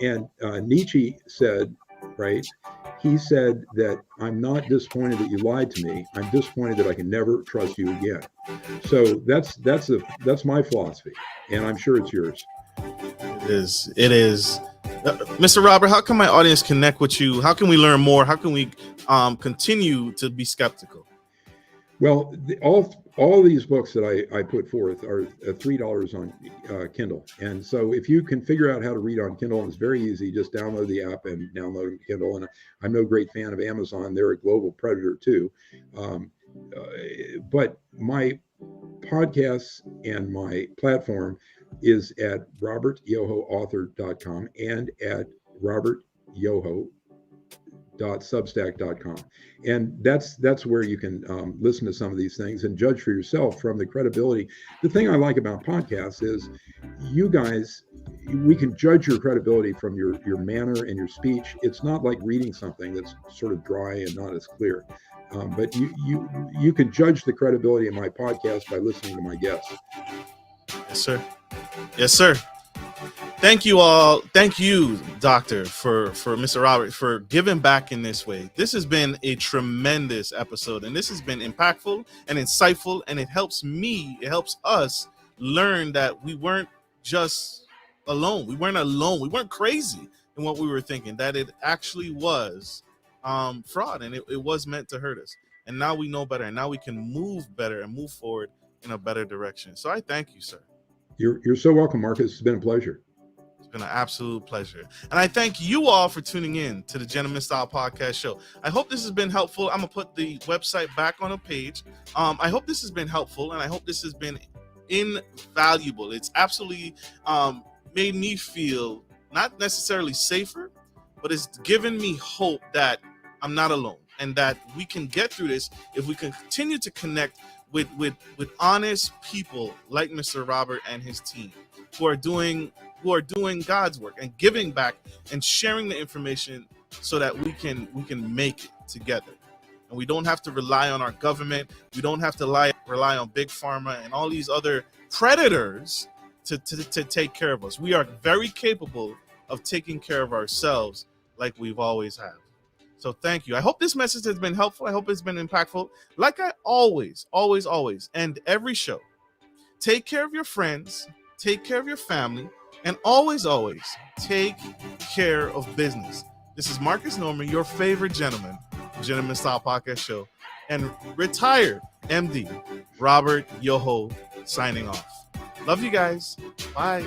[SPEAKER 2] And Nietzsche said, right? He said that I'm not disappointed that you lied to me. I'm disappointed that I can never trust you again. So that's my philosophy, and I'm sure it's yours.
[SPEAKER 1] It is. Mr. Robert, how can my audience connect with you? How can we learn more? How can we continue to be skeptical?
[SPEAKER 2] Well, all these books that I put forth are $3 on Kindle. And so if you can figure out how to read on Kindle, it's very easy. Just download the app and download Kindle. And I'm no great fan of Amazon. They're a global predator too. But my podcasts and my platform is at robertyohoauthor.com and at robertyoho.substack.com. And that's where you can listen to some of these things and judge for yourself from the credibility. The thing I like about podcasts is you guys, we can judge your credibility from your manner and your speech. It's not like reading something that's sort of dry and not as clear. But you can judge the credibility of my podcast by listening to my guests.
[SPEAKER 1] Yes, sir. Yes, sir. Thank you all. Thank you, Doctor, for Mr. Robert, for giving back in this way. This has been a tremendous episode, and this has been impactful and insightful, and it helps us learn that we weren't just alone. We weren't alone. We weren't crazy in what we were thinking, that it actually was fraud, and it was meant to hurt us. And now we know better, and now we can move better and move forward in a better direction. So I thank you, sir.
[SPEAKER 2] You're so welcome, Marcus. It's been a pleasure.
[SPEAKER 1] It's been an absolute pleasure. And I thank you all for tuning in to the Gentleman Style Podcast Show. I hope this has been helpful. I'm going to put the website back on a page. I hope this has been helpful, and I hope this has been invaluable. It's absolutely made me feel not necessarily safer, but it's given me hope that I'm not alone and that we can get through this if we can continue to connect with honest people like Mr. Robert and his team who are doing God's work and giving back and sharing the information so that we can make it together. And we don't have to rely on our government. We don't have to rely on Big Pharma and all these other predators to take care of us. We are very capable of taking care of ourselves like we've always have. So thank you. I hope this message has been helpful. I hope it's been impactful. Like I always end every show. Take care of your friends, take care of your family, and always take care of business. This is Marcus Norman, your favorite gentleman, Gentleman Style Podcast Show, and retired MD Robert Yoho signing off. Love you guys. Bye.